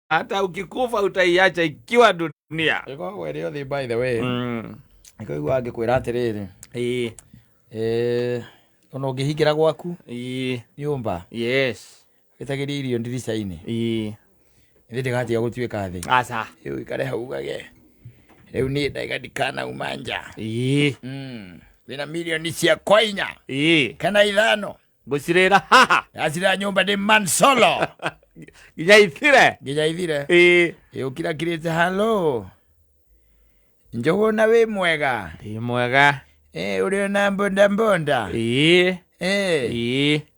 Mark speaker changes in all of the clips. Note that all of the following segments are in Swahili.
Speaker 1: hata ukikufa utaiacha ikiwa dunia.
Speaker 2: Iko wele yote by the way. Iko igwa ngikwira atiriri. Ono ngihingira gwaku. Nyumba.
Speaker 1: Yes.
Speaker 2: Itagiri irio ndirica-ini. Ndi ndigatia gutuika thi.
Speaker 1: Aca.
Speaker 2: Riu ikare hau gage. Riu ni ndaigandikana umanja. Wina milioni cia koinya. Kana ithano.
Speaker 1: Gucirira haha.
Speaker 2: Acira nyumba ndi man solo. Gijaithire. Ukira kirite hello. Njogona we mwega.
Speaker 1: Ndi mwega.
Speaker 2: Uri na mbonda.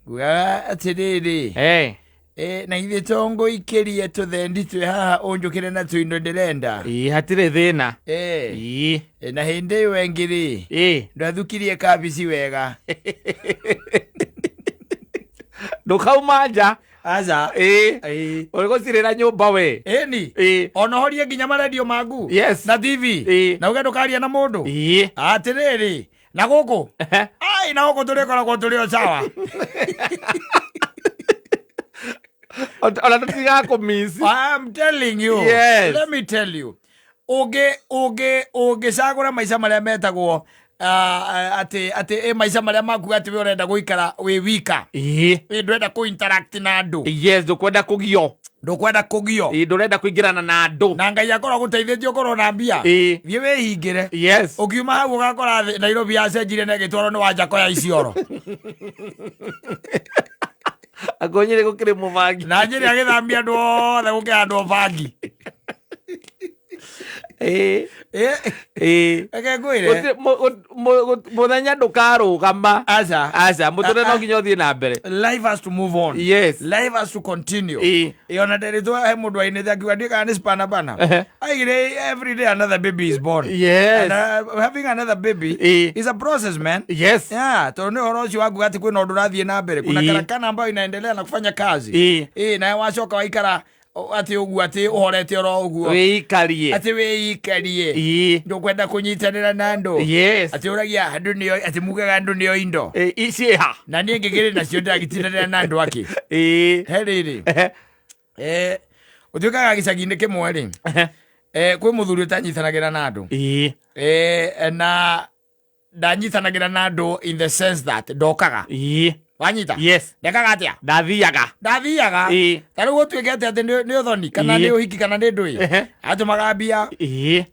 Speaker 2: Guga atiriri. Na ithe tongo ikirie tuthendi twe haha unjukire na tuindo ndirenda.
Speaker 1: Hatire thina.
Speaker 2: Na hindi wengiri. Ndathukirie kabisi wega.
Speaker 1: Ndukaumanja.
Speaker 2: Aza.
Speaker 1: Uriko cirira nyumba we.
Speaker 2: Ni. Ona horie nginya maradio magu.
Speaker 1: Yes.
Speaker 2: Na TV. Na uga ndukaria na mundu. Atiriri. Na guku. Ai na guku turikoragwo turi sawa. I'm telling you.
Speaker 1: Yes.
Speaker 2: Let me tell you. Oge sagura maisha maria metagwo ate maisha maria maku ati we urenda guikara we wika. Ndurenda ku interact na andu.
Speaker 1: Yes, ndukwenda kugio. Ndurenda kuingirana na andu.
Speaker 2: Na Ngai akora guteithĩtie ukorwo na mbia. Thie wihingire.
Speaker 1: Yes.
Speaker 2: Ukiuma hau ugakora Nairobi yacenjire na gitwaro ni Wanjako ya Isioro.
Speaker 1: Agonyire gukire mubangi.
Speaker 2: Na njiri agithambia andu othe gukira andu obangi. Eke ngwire
Speaker 1: muthenya ndukarugama. Aca muture no nginya uthie na mbere.
Speaker 2: Life has to move on.
Speaker 1: Yes.
Speaker 2: Life has to continue. Ona nderitwo he mundu aine akiuga ndika ni spana bana. Aigire every day another baby is born.
Speaker 1: Yes.
Speaker 2: And having another baby is a process, man.
Speaker 1: Yes.
Speaker 2: Yeah, to ni horo ucio wangu ati kwina undu rathie na mbere. Kuna karakana ambayo inaendelea na kufanya kazi. Na wacoka waikara ati ugu ati uhorete oro uguo
Speaker 1: weikarie
Speaker 2: ati weikarie ndukwenda kunyitanira na andu.
Speaker 1: Yes.
Speaker 2: Ati uragia andu nio ati mugaga andu nio indo
Speaker 1: iciha na
Speaker 2: nie ngigire nacio ndagitindanira na andu aki heriri utuikaga gicagi-ini kimwe ri kwi muthuri utanyitanagira na andu na ndanyitanagira na andu in the sense that ndokaga wanyita.
Speaker 1: Yes.
Speaker 2: Ndekaga atia
Speaker 1: ndathiaga
Speaker 2: tari gutuike ati ni uthoni kana ni uhiki kana ni ndui atumaga mbia ati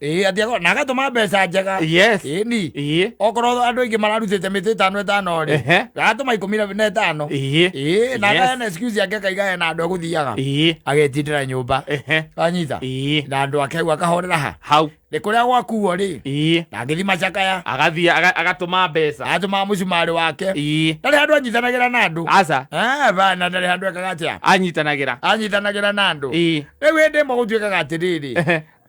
Speaker 2: na agatuma mbeca njega.
Speaker 1: Yes.
Speaker 2: Ni okorwo andu aingi mararutite miti 5 ri agatuma 15 na kana excuse yake kaiga na andu aguthiaga agetindira nyumba wanyita na andu akegwa kahorera hau ni kuria gwakuo ri na ngithi macakaya
Speaker 1: agathia agatuma mbeca
Speaker 2: atuma mucumari wake ndari handu anyitanagira na andu.
Speaker 1: Aca
Speaker 2: bana ndari handu akagatia anyitanagira na andu. Riu ndi mugutuikaga atiriri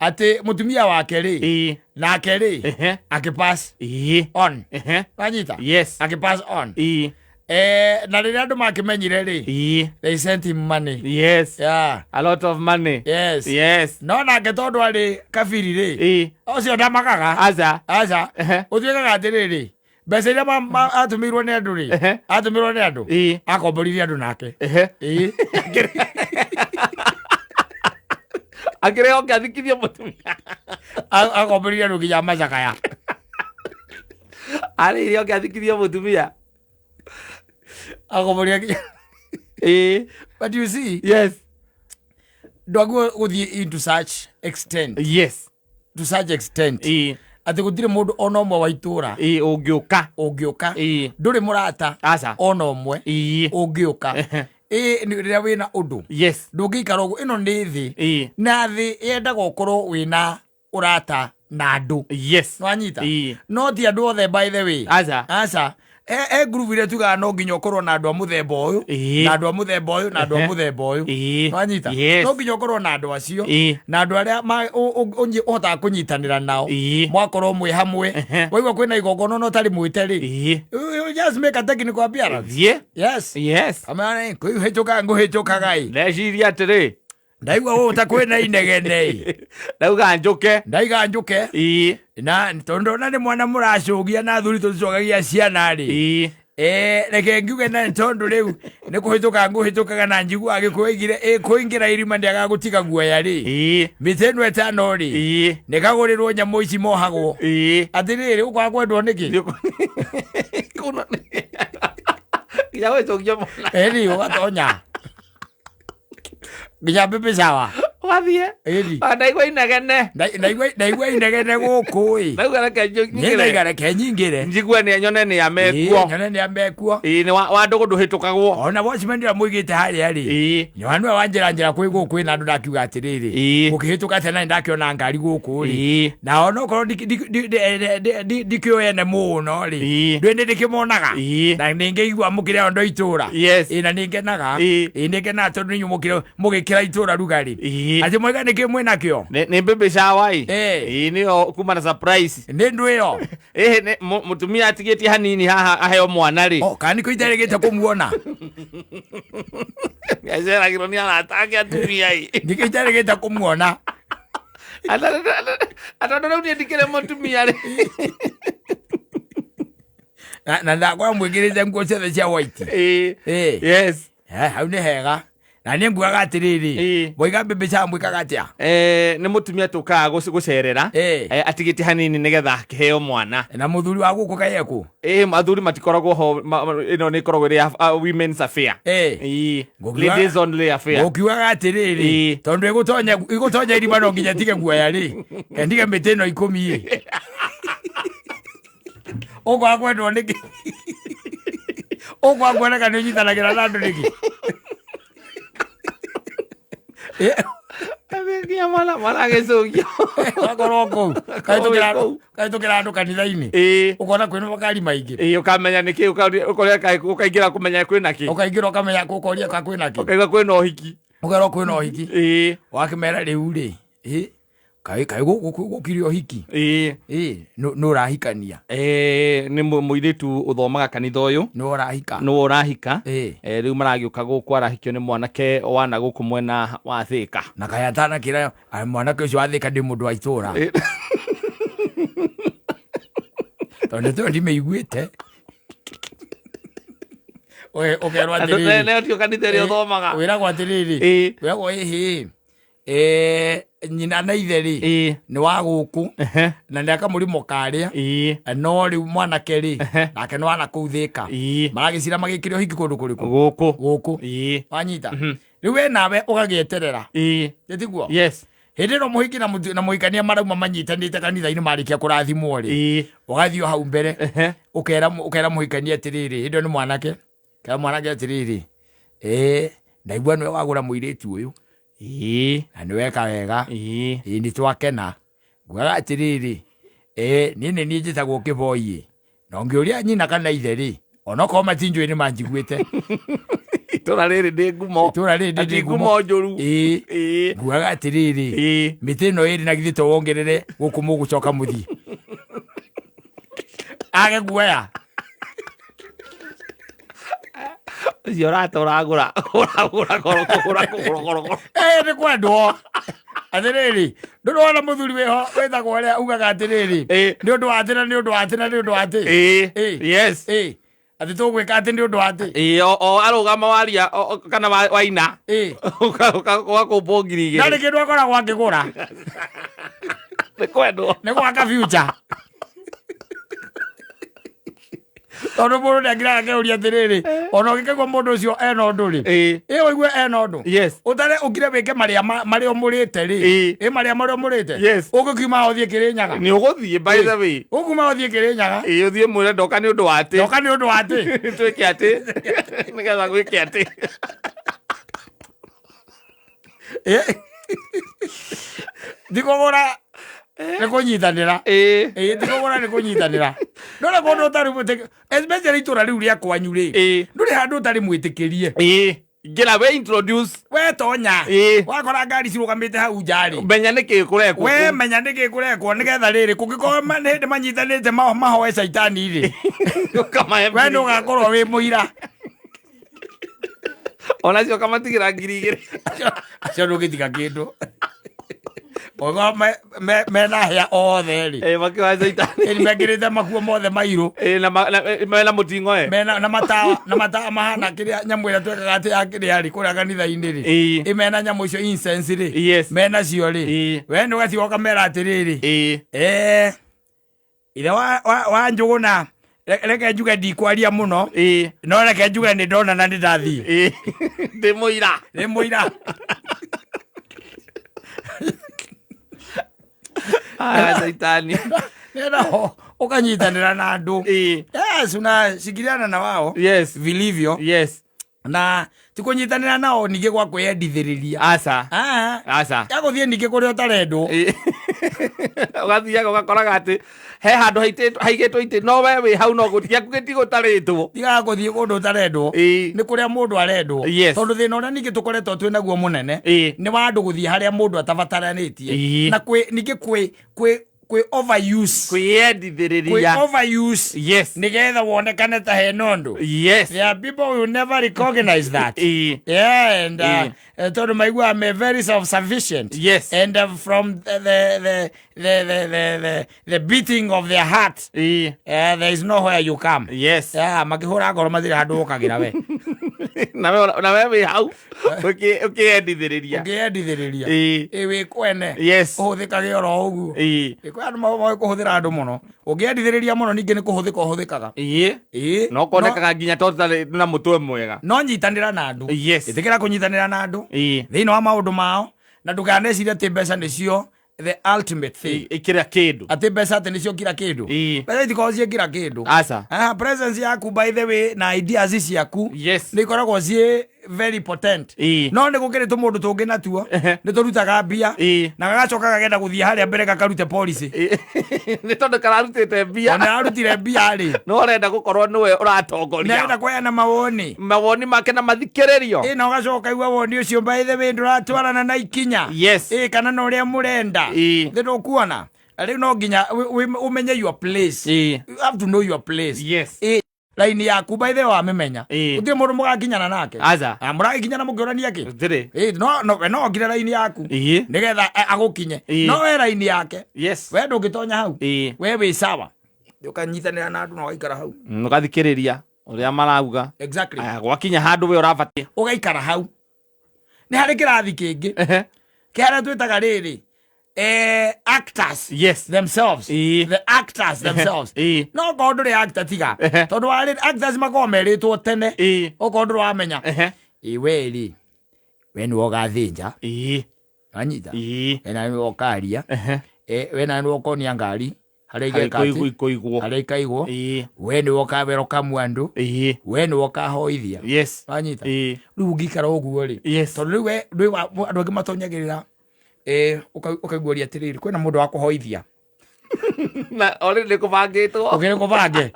Speaker 2: ati mutumia wake ri nake ri akipass on wanyita.
Speaker 1: Yes.
Speaker 2: Akipass on na riria andu makimenyire ri they sent him money.
Speaker 1: Yes.
Speaker 2: Yeah,
Speaker 1: a lot of money.
Speaker 2: Yes.
Speaker 1: Yes.
Speaker 2: No nake tondu ari kabiri ri ucio ndamakaga. Aca utuikaga atiriri mbeca iria atumirwo ni andu ri atumirwo ni andu akomboririe andu nake
Speaker 1: akire oke athikithie mutumia
Speaker 2: akomboririe andu nginya macakaya
Speaker 1: ari oke athikithie mutumia
Speaker 2: akomboririe but you see.
Speaker 1: Yes.
Speaker 2: Ndwagu guthie into such extent.
Speaker 1: Yes.
Speaker 2: To such extent ati gutire mundu ona umwe wa itura ungiuka nduri murata
Speaker 1: aca
Speaker 2: ona umwe ungiuka ni riria wina undu.
Speaker 1: Yes.
Speaker 2: Ndungikara uguo ino ni thi na thi yendaga ukorwo wina urata na andu.
Speaker 1: Yes.
Speaker 2: Wanyita no ti andu othe by the way. Aca group ile tuga no nginya ukorwo na andu a muthemba uyu na andu a muthemba uyu na andu a muthemba uyu wanyita. No nginya ukorwo na andu acio na andu aria uhota kunyitanira nao mwakorwo mwi hamwe waigua kwina igongona no tari mwite ri you just make a technical appearance. Yes. Amane kuhichuka nguhichukaga
Speaker 1: ndeciria atiri
Speaker 2: ndaigua wo utakwina inegene ndaiga njuke na tondu na ni mwana muracugia na thuri tucogagia ciana ri reke ngiuge na tondu riu ni kuhituka nguhitukaga na njigu agikuigire kuingira irima ndiaga gutiga guoya ri miteno etano ri ni kagurirwo nyamu ici mohagwo atiriri ukwa kwendwo niki
Speaker 1: kuno ya wewe tokyo mona
Speaker 2: eri ugatonya nginya bibi sawa
Speaker 1: wathie ndaigua inegene
Speaker 2: ndaigua inegene guku
Speaker 1: ndaigua
Speaker 2: ke nyingire
Speaker 1: njigua ni nyone ni amekuo ni wa ndugu nduhitukagwo
Speaker 2: ona wacimendira muigite haria ri ni wanwe wanjira kwi guku na andu ndakiuga atiriri ukihituka tena ndakiona ngari guku ri na ona korwo ndikioene muno ri ndwende ndikimonaga na ningeigua mukire ondo itura na ningenaga ningenaga tondu ninyu mugikira itura rugari ati mwega niki mwena kyo
Speaker 1: ni bebe shawai niyo kuma na surprise
Speaker 2: ni ndu iyo
Speaker 1: mutumia atigeti hanini haha aheo mwana ri
Speaker 2: kani ko iteregete kumuona
Speaker 1: yazera gironia na atake atumia hii
Speaker 2: ndikiteregete kumuona
Speaker 1: ata ndo ndikire mutumia ri
Speaker 2: na ndakora mwigirite nguo ciothe cia white
Speaker 1: yes
Speaker 2: hau ni hega na ni nguaga atiriri boiga bebe cha mwikaga atia
Speaker 1: ni mutumia tukaga gucerera atigiti hanini nigetha kiheo mwana
Speaker 2: na muthuri wa guku kayeku
Speaker 1: mathuri matikoragwo ho ino ni koragwo ri women's affair ladies only affair
Speaker 2: ukiuga atiriri tondu igutonya irima no nginya tige guoya ri ndige miteno 10 ogwa kwendwo niki ogwa kwendeka ni nyitanagira na andu niki
Speaker 1: amekia mala gesogio
Speaker 2: akoroko kaitukira andu kanitha-ini ukona kwina makari maingi
Speaker 1: ukamenya niki ukaingira kumenya kwina ki
Speaker 2: ukaingira ukamenya kukoria ka kwina ki
Speaker 1: ukaiga kwina uhiki
Speaker 2: ukero kwina uhiki wakimera riu ri kai gukirio hiki no rahikania
Speaker 1: ni muiritu uthomaga kanitha uyu no urahika riu maragiuka guku arahikio ni mwanake wana guku mwena wa Thika
Speaker 2: na kayatana kira mwanake ucio wa Thika ndi mundu wa itura tondu tu ndimeiguite ukerwa atiriri
Speaker 1: ne otio kanitha ri uthomaga
Speaker 2: wiragwo atiriri wiragwo nyina na itheri ni wa guku na ndaka murimo karia no ri mwanake ri nake no ana kuthika maragicira magikirio hiki kundu kuriku guku wanyita riu we nawe ugagieterera tiguo
Speaker 1: yes
Speaker 2: hindi no muhiki na muhikania marauma manyitanite kanitha-ini marikia kurathimwo ri ugathio hau mbere ukera muhikania atiriri hindi ni mwanake kana mwanake atiriri ndaigua niwe wagura muiritu uyu na niweka wega ni twakena nguaga atiriri nini ni njitagwo kiboi no ngiuria nyina kana itheri onoko matinjwe ni manjiguite
Speaker 1: itura riri ndi ngumo njuru
Speaker 2: nguaga atiriri mitino iri na githito wongerere guku mugucoka muthii age guaya
Speaker 1: ziorata uragura
Speaker 2: ni kwendwo atiriri ndurona muthuri weho wethagwo uria ugaga atiriri ni undu wa tena ni undu wa tena ni undu wa ati
Speaker 1: yes
Speaker 2: ati tugwika ati ni undu wa ati
Speaker 1: o arugama waria kana waina ugakumbo ngiri
Speaker 2: ndari kindu akoragwo akigura
Speaker 1: ni kwendwo
Speaker 2: ni gwaka future tondu mundu ndangiraga keuria atiriri ona ugikegwa mundu ucio ena undu ri waigue ena undu utare ukire wike maria umurite ri maria umurite ugukiuma uthie Kirinyaga
Speaker 1: ni uguthie by the way
Speaker 2: uguma uthie Kirinyaga
Speaker 1: uthie mwire ndoka ni undu wa ati twike ati nigetha gwike ati
Speaker 2: ndikogora ni kunyitanira ndikogora ni kunyitanira ndore mundu utari mwitikirie especially itura riu ria kwanyu ri nduri handu utari mwitikirie
Speaker 1: ngira we introduce
Speaker 2: we tonya wakora ngari cirugamite hau njari
Speaker 1: menya niki kurekwo
Speaker 2: we menya niki kurekwo nigetha riri kungiko hindi manyitanite mahoe caitani ri we ndugakorwo wi muira
Speaker 1: ona cio kamatigira ngiri igiri
Speaker 2: acio ndugitiga kindu ogo mena hĩa othe rĩ
Speaker 1: makĩhaica itani
Speaker 2: nĩ mekĩrĩte makuo mothe mairũ
Speaker 1: mena mũting'o
Speaker 2: na matawa mahana kĩrĩa nyamũ ĩrĩa twekaga atĩ ya kĩrĩa rĩ kũrĩa kanitha-inĩ rĩ mena nyamũ icio incense rĩ mena cio rĩ we nĩ ũgatiga ũkamera atĩrĩrĩ ithe wa Njũgũna reke njuge ndikwaria mũno no reke njuge nĩ ndona na nĩ ndathiĩ
Speaker 1: ndĩ mũira Saitani
Speaker 2: nĩenda ũkanyitanĩra na andũ yes unashikiliana na wao vilivyo na tikũnyitanĩra nao ningĩ gwa kwĩyendithĩrĩria
Speaker 1: aca
Speaker 2: yagũthiĩ ningĩ kũrĩa ũtarendwo
Speaker 1: ũgathiaga ũgakoraga atĩ he handũ haigĩtwo itĩ no we wĩ hau no gĩaku gĩtigũtarĩtwo
Speaker 2: tigaga gũthiĩ kũndũ ũtarendwo nĩ kũrĩa mũndũ arendwo tondũ thĩna ũrĩa ningĩ tũkoretwo twĩ naguo mũnene nĩ wa andũ gũthiĩ harĩa mũndũ atabataranĩtie na ningĩ kwĩ overuse nigetha wonekane ta he nondũ there are people who will never recognize that and tondũ maigua I'm very self-sufficient and from the beating of their heart there is nowhere you come makĩhũra ngoro matirĩ handũ ũkagĩra we
Speaker 1: na we wĩ hau ũkĩyendithĩrĩria
Speaker 2: wĩ kwene ũhũthĩkage oro ũguo kwĩ andũ maĩ kũhũthĩra andũ mũno ũngĩyendithĩrĩria mũno ningĩ nĩ kũhũthĩka ũhũthĩkaga
Speaker 1: no konekaga nginya tondũ na mũtwe mwega
Speaker 2: no nyitanĩra na andũ ĩtĩkĩra kũnyitanĩra na andũ thĩinĩ wa maũndũ mao na ndũkanecirie atĩ mbeca nĩcio the ultimate thing
Speaker 1: kila kĩndũ
Speaker 2: atĩ mbeca atĩ nĩcio kila kĩndũ mbeca itikoragwo ciĩ kila kĩndũ presence yaku by the way na ideas ciaku nĩ ikoragwo ciĩ very potent no nĩ gũkĩrĩ tũmũndũ tũngĩ natuo nĩ tũrutaga mbia na gagacoka gagenda gũthiĩ harĩa mbere gakarute policy
Speaker 1: nĩ tondũ kararutĩte mbia
Speaker 2: na arutire mbia rĩ
Speaker 1: no arenda gũkorwo nĩwe ũratongoria
Speaker 2: nĩarenda kũheana mawoni
Speaker 1: make na mathikĩrĩrio
Speaker 2: na ũgacoka igua woni ũcio by the way ndũratwarana na ikinya kana na ũrĩa mũrenda thĩ ndũkuona rĩu no nginya ũmenye your place you have to know your place laini yaku by the way wamĩmenya gũtirĩ mũndũ mũgakinyana nake mũrakinyana mũkĩũrania kĩ no ngire laini yaku nĩgetha agũkinye no we laini yake we ndũngĩtonya hau we wĩ sawa ũkanyitanĩra na andũ na ũgaikara hau
Speaker 1: ũgathikĩrĩria ũrĩa marauga gwakinya handũ we ũrabatiĩ
Speaker 2: ũgaikara hau nĩ harĩ kĩrathi kĩngĩ kĩharĩa twĩtaga rĩrĩ actors themselves the actors themselves no korwo ndũrĩ actor tiga tondũ warĩ actors makoragwo merĩtwo tene okorwo ndũrĩ wamenya we rĩ we nĩwe ũgathĩnja wanyita we na nĩwe ũkaria we na nĩwe ũkonia ngari harĩa ikaigwo we nĩwe ũkaberoka mwandũ we nĩwe ũkahoithia wanyita rĩu ũngĩikara ũguo rĩ tondũ rĩu andũ angĩ matonyagĩrĩra ũkaiguoria atĩrĩrĩ kwĩna mũndũ wa kũhoithia
Speaker 1: na orĩ nĩ kũbangĩtwo
Speaker 2: kũbange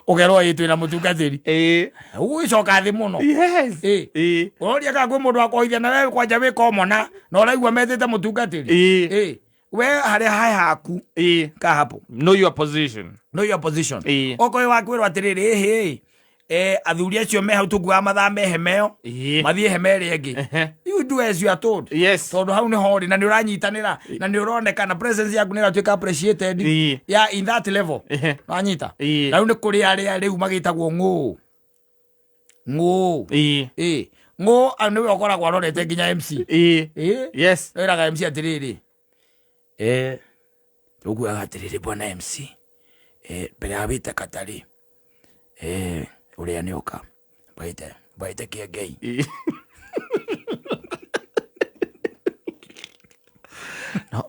Speaker 2: ũgerwo twĩna mũtungatĩri ũgĩcoka thĩ mũno ũroria kana kwĩ mũndũ wa kũhoithia na we kwanja wĩ komona na ũraigua metĩte mũtungatĩri we harĩa hae haku ka hapo
Speaker 1: know your position
Speaker 2: okorwo wakwĩrwo atĩrĩrĩ athuri acio me hau tũkuaga mathaa me hemeo mathiĩ heme ĩrĩa ĩngĩ you do as you are told tondũ hau nĩho ũrĩ na nĩ ũranyitanĩra na nĩ ũroneka na presence yaku nĩ ĩratuĩka appreciated in that level wanyita na rĩu nĩ kũrĩ arĩa rĩu magĩtagwo ngũ nĩwe ũkoragwo arorete nginya MC wĩraga MC atĩrĩrĩ tũkuaga atĩrĩrĩ bwana MC mbere ya wĩte katarĩ ũrĩa nĩ ũka baite kĩengei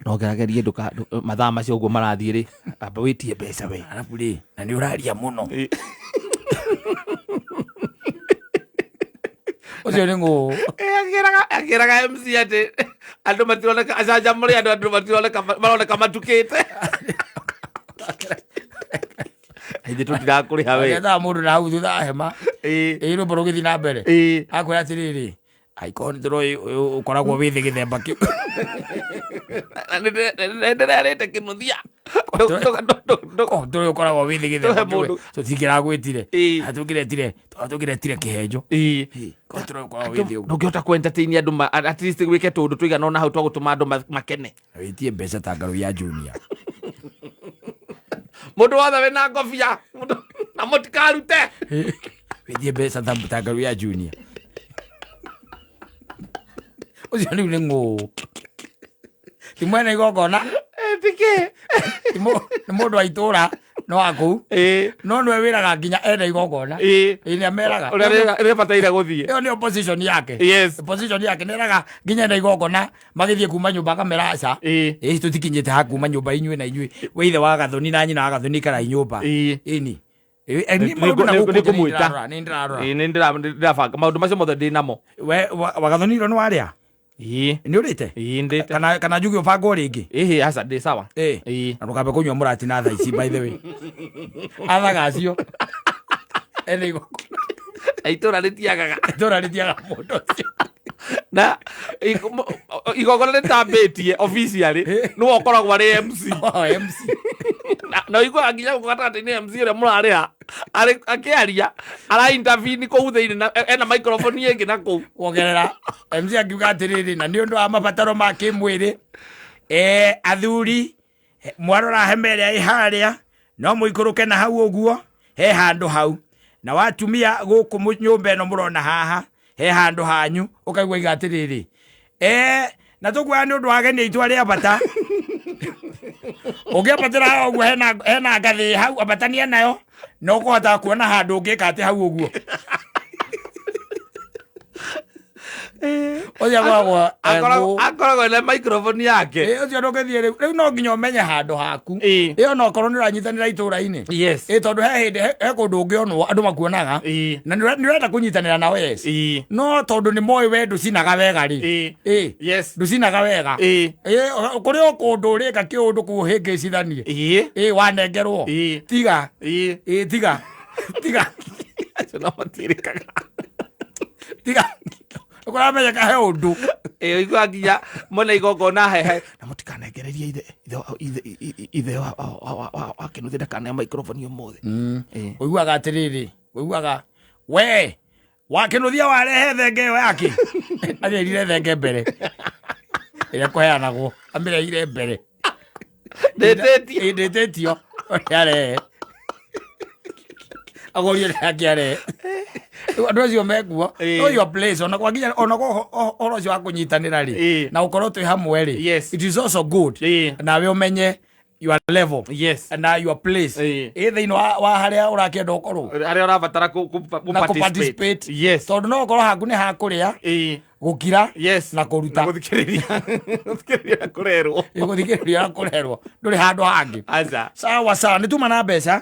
Speaker 1: no geragerie mathaa macio ũguo marathiĩ rĩ amba wĩtie mbeca we
Speaker 2: arabu rĩ na nĩ ũraria mũno ũcio nĩ ngũ
Speaker 1: akĩraga MC atĩ andũ matironeka acanjamũre andũ maroneka matukĩte Ithĩ tũtirakũrĩha we.
Speaker 2: Getha mũndũ na hau thutha hema. Rũmbo rũgĩthiĩ na mbere. Akwĩra atĩrĩrĩ, Aiko ndroi ukoragwo withi githemba kiu.
Speaker 1: Ndirarite kinuthia.
Speaker 2: Ndroi ukoragwo withi githemba kiu. Tutikira gwitire. Atugiretire kihenjo. Ndroi ukoragwo withi uguo.
Speaker 1: Ndungihota ku entertain andu at least wike tundu tuigana ona hau twa gutuma andu makene.
Speaker 2: Witie mbeca ta ngaru ya junior.
Speaker 1: Mundu wothe wina ngobia. Na mutikarute.
Speaker 2: Witie mbeca ta ngaru ya junior. Ucio ni ng'ũ ti mwene igongona
Speaker 1: tike
Speaker 2: ni mundu wa itura no aku no nwe wiraga nginya ene igongona ni ameraga
Speaker 1: uria bataire guthie
Speaker 2: iyo ni opposition yake.
Speaker 1: Yes,
Speaker 2: opposition yake neraga nginya ene igongona magithie kuma nyumba kameraca tutikinyite ha kuma nyumba inyue na inyue we ithe wa Gathoni na nyina wa Gathoni kara nyumba ini
Speaker 1: ndirabanga maundu macio mothe ndinamo.
Speaker 2: We wa Gathoni ro ni waria ni urite
Speaker 1: ndite
Speaker 2: kana njugi ubango ringi
Speaker 1: asa ndi sawa
Speaker 2: na ndukambe kunywa murati na thaa ici by the way athaga cio ene igongona
Speaker 1: itura ritiagaga
Speaker 2: mundu ucio
Speaker 1: na igongona ritambitie officially no okoragwo ari MC na igwa nginya gukatata ni MC ure murariha akiaria ara intervene ko thiini na ena microphone yengi na ko
Speaker 2: wongerera MC akiuga atiriri na ni undu wa mabataro ma kimwiri athuri mwarora hemere ai haria no muikuruke na hau uguo he handu hau na watumia guku nyumba eno murona haha he handu hanyu ukaigwa igatiriri na tukwa ni undu wageni itwa ria bata ugiabatira uguo hena ngathi hau abatania nayo no kuhota kuona handu ungika ati hau uguo oya
Speaker 1: akoragwo na microphone yake
Speaker 2: ocio ndũngĩthiĩ rĩu no nginya ũmenye handũ haku ĩyo no korwo nĩ ũranyitanĩra itũũra-inĩ tondũ he hĩndĩ he kũndũ ũngĩonwo andũ makuonaga na nĩ ũrenda kũnyitanĩra nao no tondũ nĩ moĩ we ndũcinaga wega ndũcinaga wega kũrĩ o kũndũ ũrĩka kĩũndũ kũhĩngĩcithanie wanengerwo tiga ukoramenya he undu
Speaker 1: igwa nginya mona igongona hehe na mutikanengererie ithe wa kinuthi ndakane microphone umuthi
Speaker 2: uiguaga atiriri uiguaga we wa kinuthia warehe thenge ĩyo yake arĩrire thenge mbere ĩrĩa kũheanagwo amĩrehire mbere ndĩtĩtio arehe agorie yake arehe andu acio mekuo no your place ona kwa nginya ona horo ucio wa kunyitanira ri na ukorwo twi hamwe ri it is also good na we umenye your level and your place thiini wa haria urakienda ukorwo
Speaker 1: haria urabatara ku participate
Speaker 2: tondu no ukorwo haku ni ha kuria gukira na kuruta
Speaker 1: guthikiriria kurerwo
Speaker 2: nduri handu hangi sawa sawa nituma na mbeca